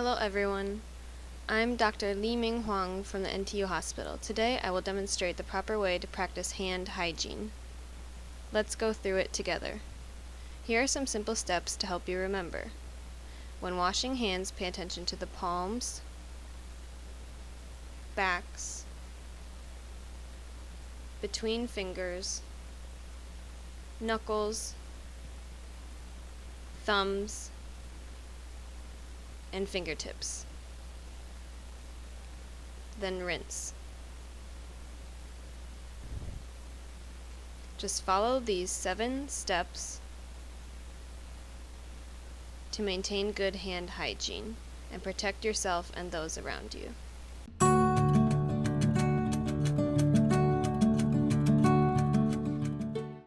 Hello everyone. I'm Dr. Li-Ming Huang from the NTU Hospital. Today I will demonstrate the proper way to practice hand hygiene. Let's go through it together. Here are some simple steps to help you remember. When washing hands, pay attention to the palms, backs, between fingers, knuckles, thumbs, and fingertips. Then rinse. Just follow these 7 steps to maintain good hand hygiene and protect yourself and those around you.